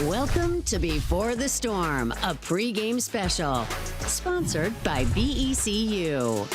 Welcome to Before the Storm, a pregame special, sponsored by BECU.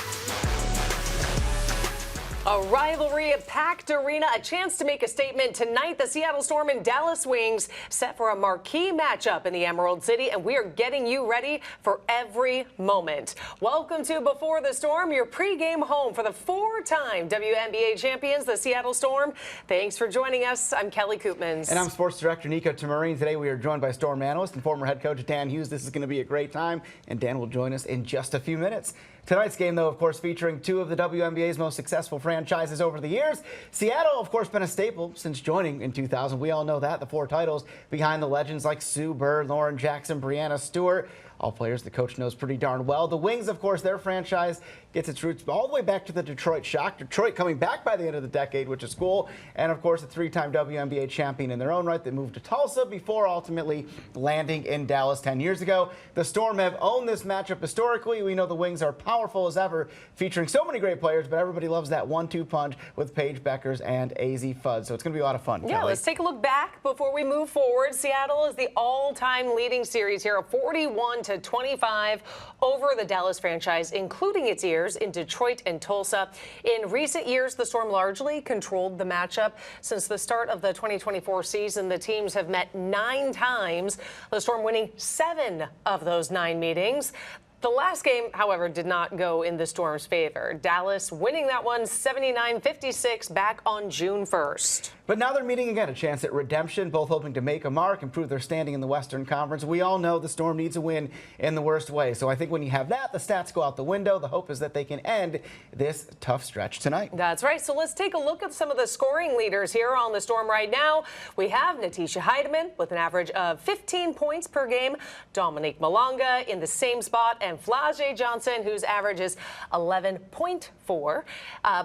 A rivalry-packed arena, a chance to make a statement tonight. The Seattle Storm and Dallas Wings set for a marquee matchup in the Emerald City, and we are getting you ready for every moment. Welcome to Before the Storm, your pregame home for the four-time WNBA champions, the Seattle Storm. Thanks for joining us. I'm Kelly Koopmans. And I'm Sports Director Nico Tamarine. Today we are joined by Storm analyst and former head coach Dan Hughes. This is going to be a great time, and Dan will join us in just a few minutes. Tonight's game, though, of course, featuring two of the WNBA's most successful franchises over the years. Seattle, of course, been a staple since joining in 2000. We all know that. The four titles behind the legends like Sue Bird, Lauren Jackson, Brianna Stewart, all players the coach knows pretty darn well. The Wings, of course, their franchise gets its roots all the way back to the Detroit Shock. Detroit coming back by the end of the decade, which is cool. And, of course, a three-time WNBA champion in their own right. They moved to Tulsa before ultimately landing in Dallas 10 years ago. The Storm have owned this matchup historically. We know the Wings are powerful as ever, featuring so many great players, but everybody loves that 1-2 punch with Paige Beckers and AZ Fudd. So it's going to be a lot of fun. Yeah, Kelly, let's take a look back before we move forward. Seattle is the all-time leading series here, a 41-25 over the Dallas franchise, including its years in Detroit and Tulsa. In recent years, the Storm largely controlled the matchup. Since the start of the 2024 season, the teams have met 9 times, the Storm winning 7 of those 9 meetings. The last game, however, did not go in the Storm's favor. Dallas winning that one 79-56 back on June 1st. But now they're meeting again, a chance at redemption, both hoping to make a mark, improve their standing in the Western Conference. We all know the Storm needs a win in the worst way. So I think when you have that, the stats go out the window. The hope is that they can end this tough stretch tonight. That's right. So let's take a look at some of the scoring leaders here on the Storm right now. We have Natisha Heidemann with an average of 15 points per game. Dominique Malonga in the same spot, and Flau'jae Johnson, whose average is 11.4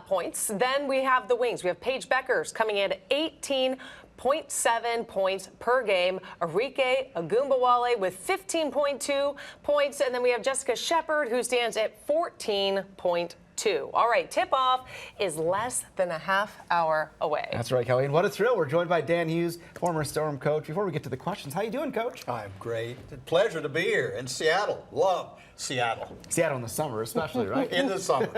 points. Then we have the Wings. We have Paige Beckers coming in at 18.7 points per game. Arike Agumbawale with 15.2 points. And then we have Jessica Shepard, who stands at 14.2. All right, tip-off is less than a half hour away. That's right, Kelly. And what a thrill. We're joined by Dan Hughes, former Storm coach. Before we get to the questions, how you doing, Coach? I'm great. Pleasure to be here in Seattle. Love Seattle. Seattle in the summer especially, right? In the summer.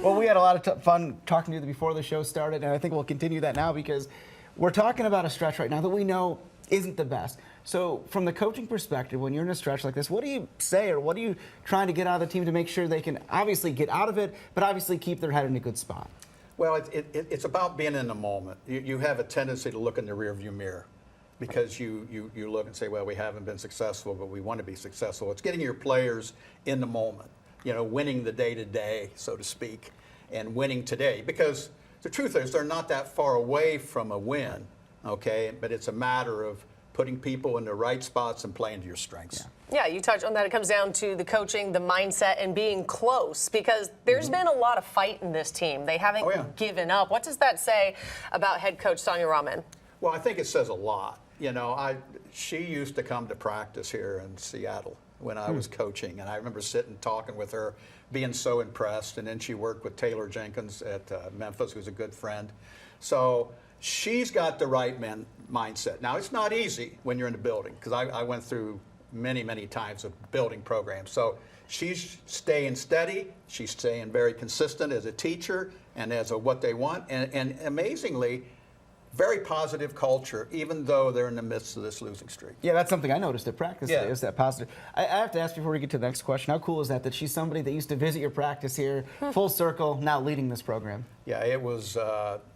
Well, we had a lot of fun talking to you before the show started, and I think we'll continue that now because we're talking about a stretch right now that we know isn't the best. So from the coaching perspective, when you're in a stretch like this, what do you say or what are you trying to get out of the team to make sure they can obviously get out of it, but obviously keep their head in a good spot? Well, it's about being in the moment. You have a tendency to look in the rearview mirror because you look and say, well, we haven't been successful, but we want to be successful. It's getting your players in the moment, winning the day-to-day, so to speak, and winning today. Because the truth is they're not that far away from a win, okay? But it's a matter of putting people in the right spots and playing to your strengths. Yeah, you touched on that. It comes down to the coaching, the mindset, and being close because there's been a lot of fight in this team. They haven't given up. What does that say about head coach Sonia Rahman? Well, I think it says a lot. She used to come to practice here in Seattle when I was coaching, and I remember sitting talking with her, being so impressed, and then she worked with Taylor Jenkins at Memphis, who's a good friend. So she's got the right mindset. Now, it's not easy when you're in the building, because I went through many, many times of building programs. So she's staying steady. She's staying very consistent as a teacher and as a what they want. And amazingly, very positive culture, even though they're in the midst of this losing streak. Yeah, that's something I noticed at practice today, is that positive. I have to ask before we get to the next question, how cool is that she's somebody that used to visit your practice here, full circle, now leading this program? Yeah, it was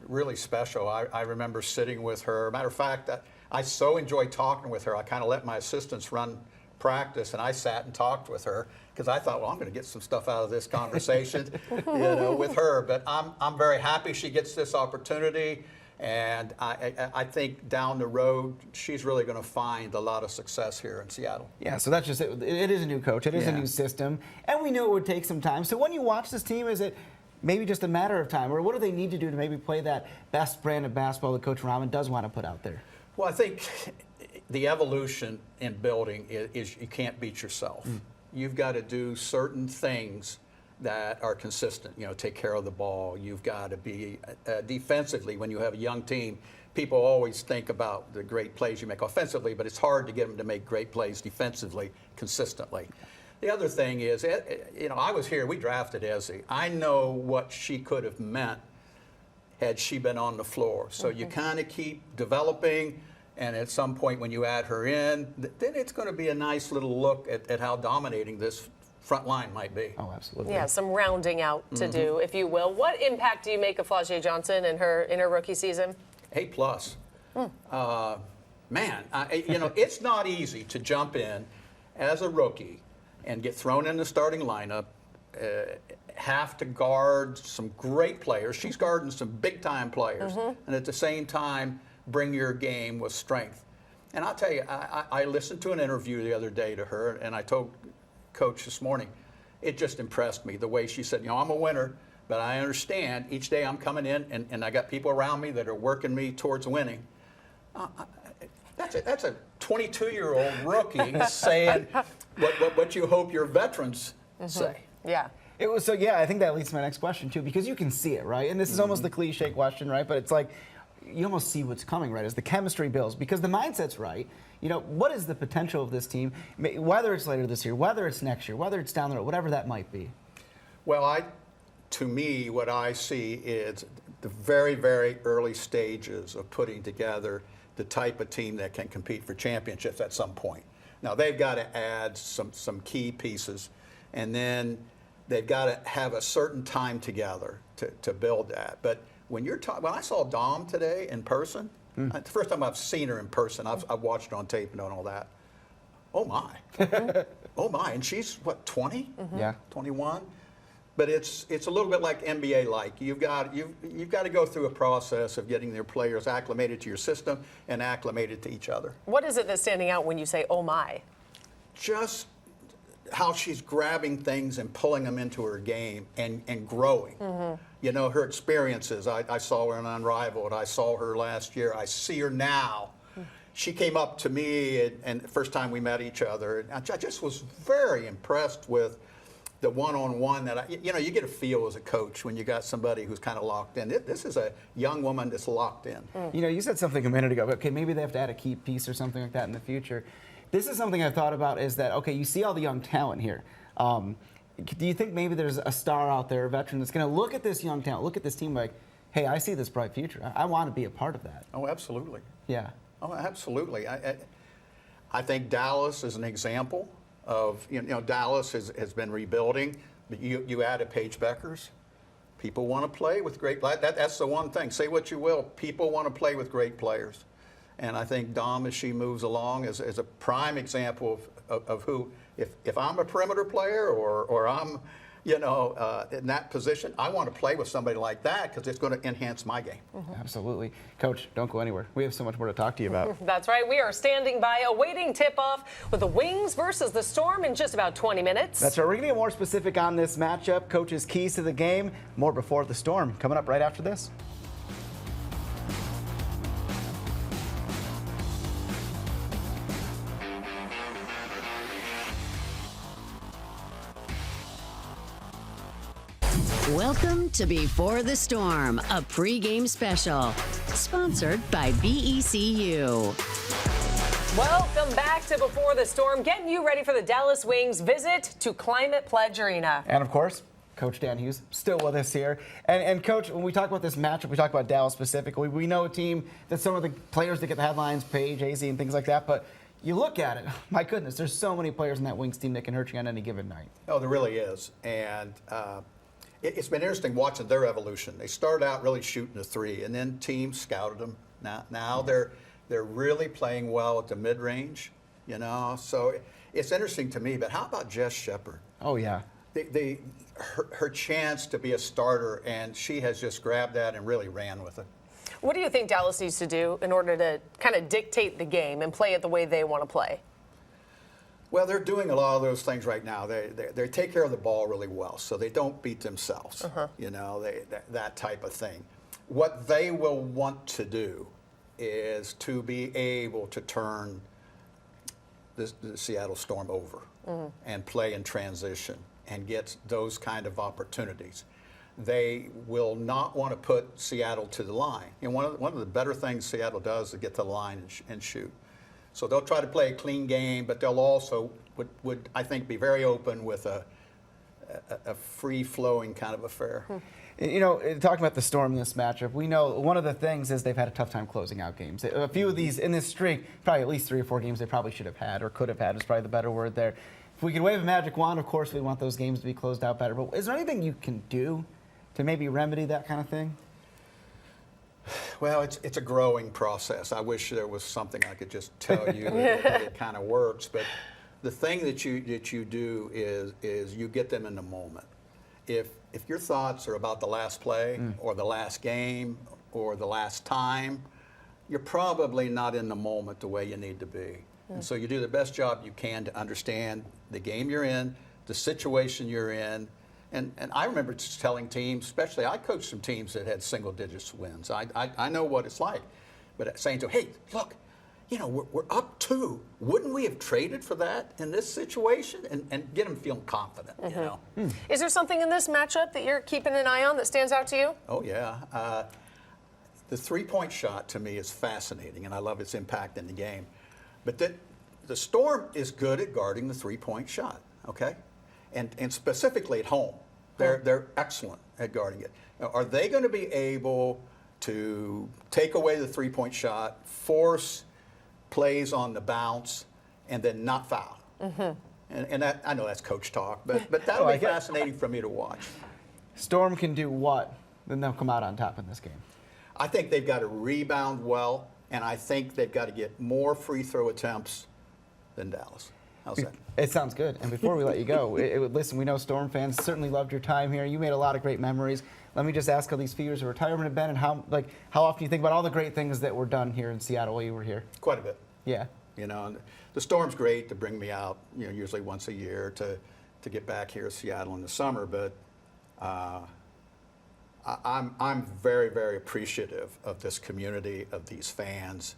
really special. I remember sitting with her. Matter of fact, I so enjoyed talking with her. I kind of let my assistants run practice, and I sat and talked with her because I thought, well, I'm going to get some stuff out of this conversation with her. But I'm very happy she gets this opportunity. And I think down the road, she's really going to find a lot of success here in Seattle. Yeah, so that's just it. It is a new coach. It is a new system. And we knew it would take some time. So when you watch this team, is it maybe just a matter of time? Or what do they need to do to maybe play that best brand of basketball that Coach Rahman does want to put out there? Well, I think the evolution in building is you can't beat yourself. You've got to do certain things that are consistent, take care of the ball. You've got to be defensively, when you have a young team, people always think about the great plays you make offensively, but it's hard to get them to make great plays defensively consistently. The other thing is, I was here, we drafted Ezzy. I know what she could have meant had she been on the floor. So you kind of keep developing, and at some point when you add her in, then it's going to be a nice little look at how dominating this front line might be. Oh, absolutely. Yeah, some rounding out to do, if you will. What impact do you make of Flau'jae Johnson in her rookie season? A+. Man, it's not easy to jump in as a rookie and get thrown in the starting lineup, have to guard some great players. She's guarding some big-time players, and at the same time, bring your game with strength. And I'll tell you, I listened to an interview the other day to her, and I told Coach this morning, it just impressed me, the way she said, I'm a winner, but I understand each day I'm coming in, and I got people around me that are working me towards winning. That's a 22-year-old rookie saying what you hope your veterans say. Yeah. I think that leads to my next question, too, because you can see it, right? And this is almost the cliche question, right? But it's like, you almost see what's coming, right, as the chemistry builds, because the mindset's right. What is the potential of this team, whether it's later this year, whether it's next year, whether it's down the road, whatever that might be? Well, to me, what I see is the very, very early stages of putting together the type of team that can compete for championships at some point. Now, they've got to add some key pieces, and then they've got to have a certain time together to build that. But when I saw Dom today in person, the first time I've seen her in person, I've watched her on tape and all that. Oh my, oh my! And she's what, 20? Yeah, 21. But it's a little bit like NBA-like. You've got to go through a process of getting their players acclimated to your system and acclimated to each other. What is it that's standing out when you say, oh my? Just how she's grabbing things and pulling them into her game and growing. Her experiences. I saw her in Unrivaled. I saw her last year. I see her now. She came up to me, and the first time we met each other, I just was very impressed with the one-on-one that you get a feel as a coach when you got somebody who's kind of locked in. This is a young woman that's locked in. You said something a minute ago. Okay, maybe they have to add a key piece or something like that in the future. This is something I've thought about, is that, okay, you see all the young talent here. Do you think maybe there's a star out there, a veteran, that's going to look at this young talent, look at this team like, hey, I see this bright future. I want to be a part of that. Oh, absolutely. Yeah. Oh, absolutely. I think Dallas is an example of, Dallas has been rebuilding. But you added Paige Beckers. People want to play with great players. That's the one thing. Say what you will. People want to play with great players. And I think Dom, as she moves along, is a prime example of who, if I'm a perimeter player or I'm, in that position, I want to play with somebody like that because it's going to enhance my game. Absolutely. Coach, don't go anywhere. We have so much more to talk to you about. That's right. We are standing by awaiting tip-off with the Wings versus the Storm in just about 20 minutes. That's right. We're going to get more specific on this matchup, Coach's keys to the game, more before the Storm, coming up right after this. Welcome to Before the Storm, a pregame special, sponsored by BECU. Welcome back to Before the Storm, getting you ready for the Dallas Wings visit to Climate Pledge Arena. And of course, Coach Dan Hughes still with us here. And Coach, when we talk about this matchup, we talk about Dallas specifically. We know a team that some of the players that get the headlines, Paige, AZ, and things like that, but you look at it, my goodness, there's so many players in that Wings team that can hurt you on any given night. Oh, there really is. And it's been interesting watching their evolution. They started out really shooting the three, and then teams scouted them. Now they're really playing well at the mid-range, So it's interesting to me, but how about Jess Shepard? Oh, yeah. Her chance to be a starter, and she has just grabbed that and really ran with it. What do you think Dallas needs to do in order to kind of dictate the game and play it the way they want to play? Well, they're doing a lot of those things right now. They take care of the ball really well, so they don't beat themselves, that type of thing. What they will want to do is to be able to turn the Seattle Storm over and play in transition and get those kind of opportunities. they will not want to put Seattle to the line. And one of the better things Seattle does is get to the line and shoot. So they'll try to play a clean game, but they'll also would I think be very open with a free-flowing kind of affair. You know, talking about the Storm in this matchup, we know one of the things is they've had a tough time closing out games. A few of these in this streak, probably at least 3 or 4 games they probably should have had or could have had is probably the better word there. If we could wave a magic wand, of course, we want those games to be closed out better. But is there anything you can do to maybe remedy that kind of thing? Well, it's a growing process. I wish there was something I could just tell you that it kind of works. But the thing that you do is you get them in the moment. If your thoughts are about the last play or the last game or the last time, you're probably not in the moment the way you need to be. And so you do the best job you can to understand the game you're in, the situation you're in. And I remember just telling teams, especially I coached some teams that had single digits wins. I know what it's like. But saying to them, hey, look, you know, we're up 2. Wouldn't we have traded for that in this situation? And get them feeling confident, you know. Is there something in this matchup that you're keeping an eye on that stands out to you? Oh, yeah. The three-point shot to me is fascinating, and I love its impact in the game. But the Storm is good at guarding the three-point shot, okay? And specifically at home. They're excellent at guarding it. Now, are they going to be able to take away the three-point shot, force plays on the bounce, and then not foul? And that, I know that's coach talk, but that'll be fascinating for me to watch. Storm can do what? Then they'll come out on top in this game. I think they've got to rebound well, and I think they've got to get more free throw attempts than Dallas. How's that? It sounds good. And before we let you go, listen, we know Storm fans certainly loved your time here. You made a lot of great memories. Let me just ask how these few years of retirement have been and how often you think about all the great things that were done here in Seattle while you were here. Quite a bit. Yeah. You know, and the Storm's great to bring me out, you know, usually once a year to get back here to Seattle in the summer. But I'm very, very appreciative of this community, of these fans.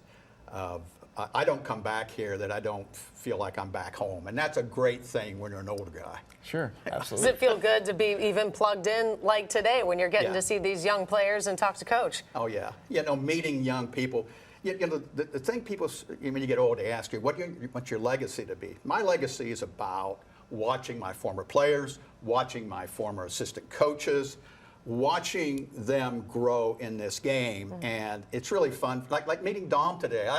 I don't come back here that I don't feel like I'm back home. And that's a great thing when you're an older guy. Sure, absolutely. Does it feel good to be even plugged in like today when you're getting to see these young players and talk to Coach? Oh, yeah. You know, meeting young people. You know, the thing people, when you get old, they ask you, what's your legacy to be? My legacy is about watching my former players, watching my former assistant coaches, watching them grow in this game. And it's really fun. Like meeting Dom today.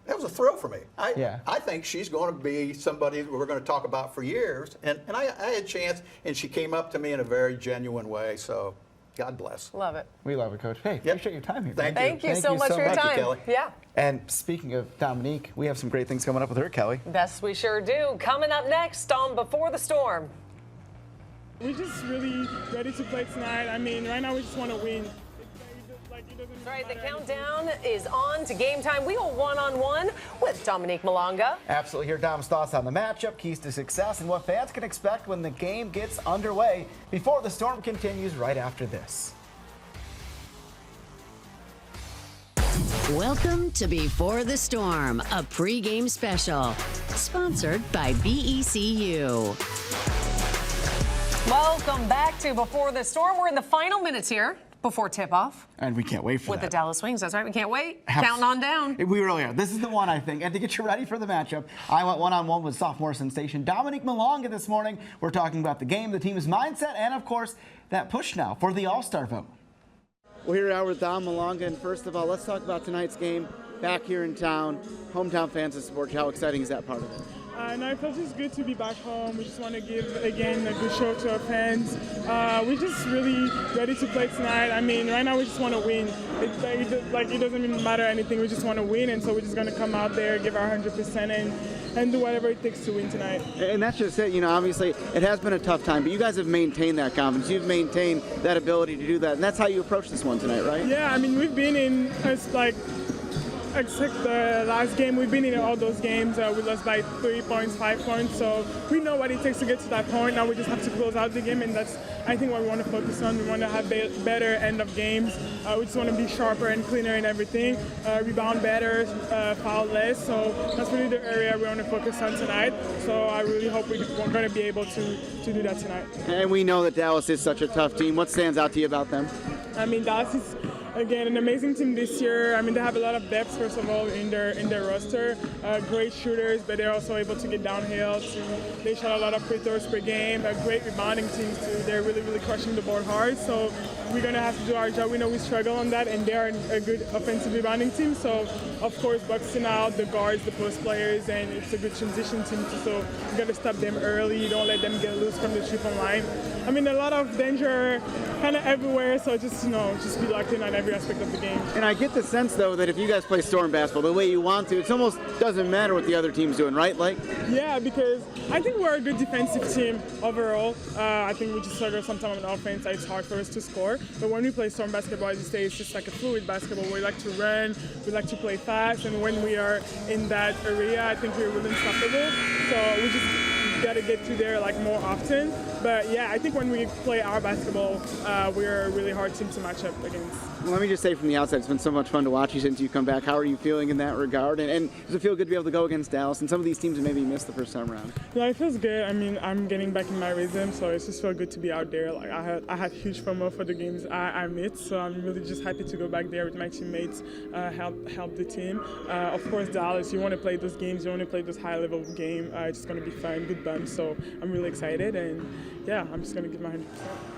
That was a thrill for me. I think she's going to be somebody we're going to talk about for years. And I had a chance, and she came up to me in a very genuine way. So God bless. Love it. We love it, Coach. Hey, appreciate your time here. Thank you. Thank you so much for your time. Thank you, Kelly. Yeah. And speaking of Dominique, we have some great things coming up with her, Kelly. Yes, we sure do. Coming up next on Before the Storm. We're just really ready to play tonight. I mean, right now we just want to win. That's right, the countdown is on to game time. We go one-on-one with Dominique Malonga. Absolutely. Hear Dom's thoughts on the matchup, keys to success, and what fans can expect when the game gets underway. Before the Storm continues right after this. Welcome to Before the Storm, a pregame special, sponsored by BECU. Welcome back to Before the Storm. We're in the final minutes here before tip-off. And we can't wait for with that. the Dallas Wings. That's right. We can't wait. Counting on down. We really are. This is the one, I think. And to get you ready for the matchup, I went one-on-one with sophomore sensation Dominique Malonga this morning. We're talking about the game, the team's mindset, and, of course, that push now for the All-Star vote. We're here out with Dom Malonga, and first of all, let's talk about tonight's game back here in town. Hometown fans to support you. How exciting is that part of it? No, it feels just good to be back home. We just want to give, again, a good show to our fans. We're just really ready to play tonight. I mean, right now we just want to win. It doesn't even matter anything. We just want to win, and so we're just going to come out there, give our 100%, and do whatever it takes to win tonight. And that's just it. You know, obviously, it has been a tough time, but you guys have maintained that confidence. You've maintained that ability to do that, and that's how you approach this one tonight, right? Yeah, I mean, we've been in except the last game, we've been in all those games. We lost by 3 points, 5 points, so we know what it takes to get to that point. Now we just have to close out the game, and that's, I think, what we want to focus on. We want to have better end of games. We just want to be sharper and cleaner in everything, rebound better, foul less. So that's really the area we want to focus on tonight. So I really hope we're going to be able to do that tonight. And we know that Dallas is such a tough team. What stands out to you about them? I mean, Dallas is, again, an amazing team this year. I mean, they have a lot of depth, first of all, in their roster. Great shooters, but they're also able to get downhill. They shot a lot of free throws per game. A great rebounding team, too. They're really, really crushing the board hard. So we're going to have to do our job. We know we struggle on that, and they're a good offensive rebounding team. So, of course, boxing out the guards, the post players, and it's a good transition team, too. So you got to stop them early. You don't let them get loose from the three-point line. I mean, a lot of danger kind of everywhere, so just be locked in on every aspect of the game. And I get the sense, though, that if you guys play Storm basketball the way you want to, it almost doesn't matter what the other team's doing, right? Yeah, because I think we're a good defensive team overall. I think we just struggle sometimes on offense. It's hard for us to score. But when we play Storm basketball, as you say, it's just like a fluid basketball. We like to run, we like to play fast, and when we are in that area, I think we're really unstoppable. So we just got to get to there more often. But yeah, I think when we play our basketball, we're a really hard team to match up against. Well, let me just say from the outside, it's been so much fun to watch you since you come back. How are you feeling in that regard? And does it feel good to be able to go against Dallas and some of these teams that maybe missed the first time around? Yeah, it feels good. I mean, I'm getting back in my rhythm, so it's just feel good to be out there. I had huge FOMO for the games I missed, so I'm really just happy to go back there with my teammates, help the team. Of course, Dallas, you want to play those games, you want to play those high-level games. It's going to be fun, good bumps, so I'm really excited, and yeah, I'm just going to give my 100%.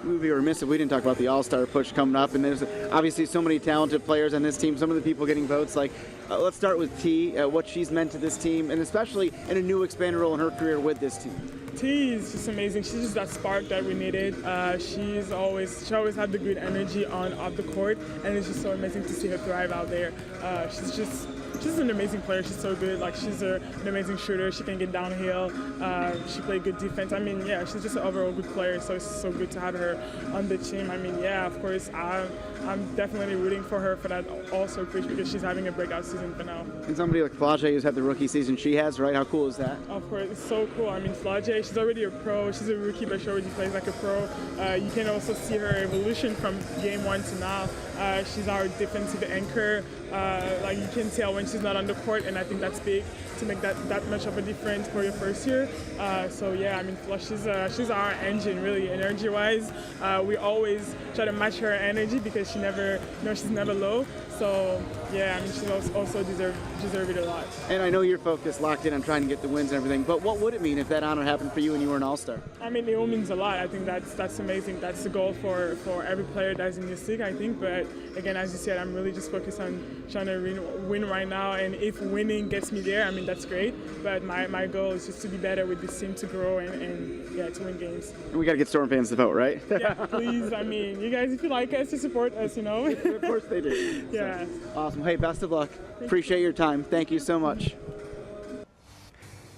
We would be remiss if we didn't talk about the All-Star push coming up, and there's obviously so many talented players on this team. Some of the people getting votes, let's start with T, what she's meant to this team, and especially in a new expanded role in her career with this team. T is just amazing. She's just that spark that we needed. She always had the good energy off the court, and it's just so amazing to see her thrive out there. She's an amazing player. She's so good. She's an amazing shooter. She can get downhill. She played good defense. I mean, yeah, she's just an overall good player. So it's so good to have her on the team. I mean, yeah, of course, I'm definitely rooting for her for that All-Star push because she's having a breakout season for now. And somebody like Flage, who's had the rookie season she has, right? How cool is that? Of course, it's so cool. I mean, Flage, she's already a pro. She's a rookie, but she already plays like a pro. You can also see her evolution from game one to now. She's our defensive anchor. You can tell when she's not on the court, and I think that's big to make that much of a difference for your first year. So yeah, I mean, she's our engine, really, energy-wise. We always try to match her energy because she's never low. So yeah, I mean, she also deserve it a lot. And I know you're focused, locked in on trying to get the wins and everything, but what would it mean if that honor happened for you and you were an All-Star? I mean, it all means a lot. I think that's amazing. That's the goal for every player that's in this league, I think. But again, as you said, I'm really just focused on trying to win right now. And if winning gets me there, I mean, that's great. But my goal is just to be better with this team, to grow and yeah, to win games. And we got to get Storm fans to vote, right? Yeah, please. I mean, you guys, if you like us, to support us, Of course they do. Yeah. So, awesome. Hey, best of luck. Appreciate your time. Thank you so much.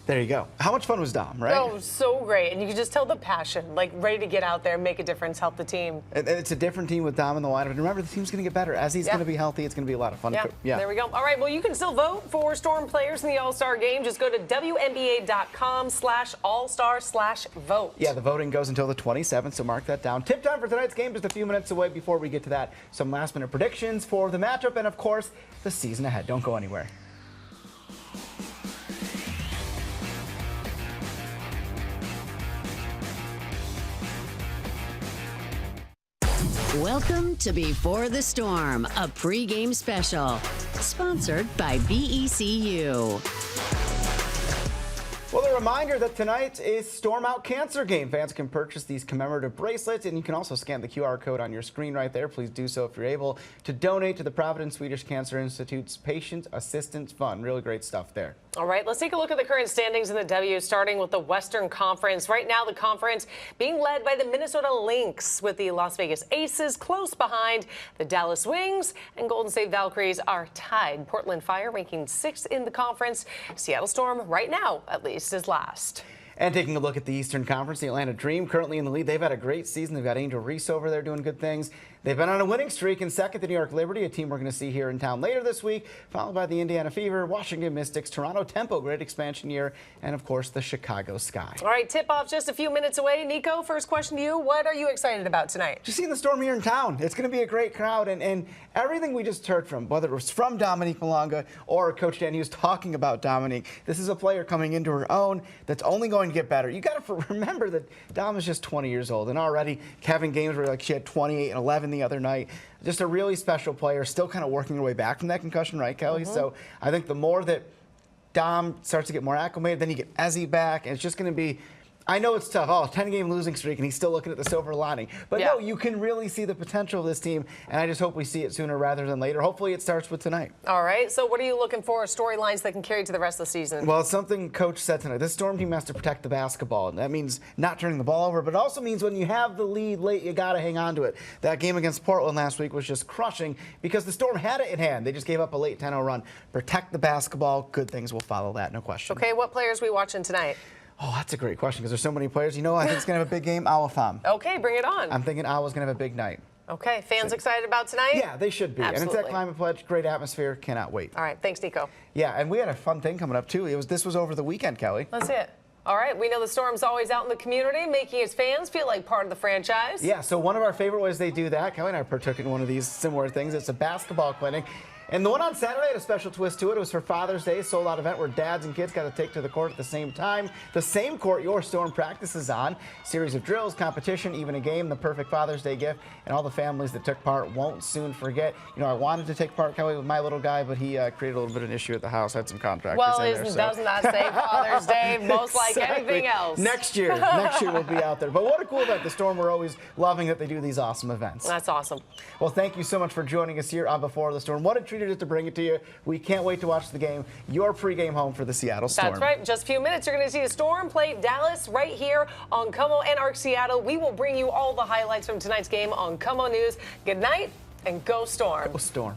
There you go. How much fun was Dom, right? Oh, so great. And you can just tell the passion, ready to get out there, make a difference, help the team. And it's a different team with Dom in the lineup. And remember, the team's going to get better. As he's going to be healthy, it's going to be a lot of fun. Yeah, there we go. All right, well, you can still vote for Storm players in the All-Star game. Just go to WNBA.com/all-star/vote. Yeah, the voting goes until the 27th, so mark that down. Tip time for tonight's game, just a few minutes away. Before we get to that, some last-minute predictions for the matchup and, of course, the season ahead. Don't go anywhere. Welcome to Before the Storm, a pregame special, sponsored by BECU. Well, a reminder that tonight is Storm Out Cancer Game. Fans can purchase these commemorative bracelets, and you can also scan the QR code on your screen right there. Please do so if you're able to donate to the Providence Swedish Cancer Institute's Patient Assistance Fund. Really great stuff there. All right, let's take a look at the current standings in the W, starting with the Western Conference. Right now, the conference being led by the Minnesota Lynx, with the Las Vegas Aces close behind. The Dallas Wings and Golden State Valkyries are tied. Portland Fire ranking 6th in the conference. Seattle Storm, right now, at least, is last. And taking a look at the Eastern Conference, the Atlanta Dream currently in the lead. They've had a great season. They've got Angel Reese over there doing good things. They've been on a winning streak in second to New York Liberty, a team we're going to see here in town later this week, followed by the Indiana Fever, Washington Mystics, Toronto Tempo, great expansion year, and of course the Chicago Sky. All right, tip-off just a few minutes away. Nico, first question to you. What are you excited about tonight? Just seeing the Storm here in town. It's going to be a great crowd, and everything we just heard from, whether it was from Dominique Malonga or Coach Dan Hughes talking about Dominique, this is a player coming into her own that's only going to get better. You got to remember that Dom is just 20 years old, and already having games where like she had 28 and 11 the other night. Just a really special player, still kind of working her way back from that concussion, right, Kelly? So I think the more that Dom starts to get more acclimated, then you get Ezzy back, and it's just going to be, I know it's tough. 10-game losing streak, and he's still looking at the silver lining. But no, you can really see the potential of this team, and I just hope we see it sooner rather than later. Hopefully it starts with tonight. All right, so what are you looking for, storylines that can carry to the rest of the season? Well, it's something Coach said tonight. This Storm team has to protect the basketball, and that means not turning the ball over, but it also means when you have the lead late, you got to hang on to it. That game against Portland last week was just crushing because the Storm had it in hand. They just gave up a late 10-0 run. Protect the basketball. Good things will follow that, no question. Okay, what players are we watching tonight? Oh, that's a great question because there's so many players. You know, I think it's going to have a big game. Awafam. Okay, bring it on. I'm thinking Awa's going to have a big night. Okay, fans excited about tonight? Yeah, they should be. Absolutely. And it's that Climate Pledge, great atmosphere. Cannot wait. All right, thanks, Nico. Yeah, and we had a fun thing coming up, too. This was over the weekend, Kelly. Let's see it. All right, we know the Storm's always out in the community, making its fans feel like part of the franchise. Yeah, so one of our favorite ways they do that, Kelly and I partook in one of these similar things. It's a basketball clinic. And the one on Saturday had a special twist to it. It was for Father's Day, sold-out event where dads and kids got to take to the court at the same time. The same court your Storm practices on. Series of drills, competition, even a game, the perfect Father's Day gift. And all the families that took part won't soon forget. You know, I wanted to take part, Kelly, with my little guy, but he created a little bit of an issue at the house. Had some contractors well, in there. doesn't that say Father's Day, most like anything else? Next year we'll be out there. But what a cool event. The Storm, we're always loving that they do these awesome events. That's awesome. Well, thank you so much for joining us here on Before the Storm. What a treat it is to bring it to you. We can't wait to watch the game. Your pregame home for the Seattle Storm. That's right. Just a few minutes, you're going to see the Storm play Dallas right here on Como and Arc Seattle. We will bring you all the highlights from tonight's game on Como News. Good night and go Storm. Go Storm.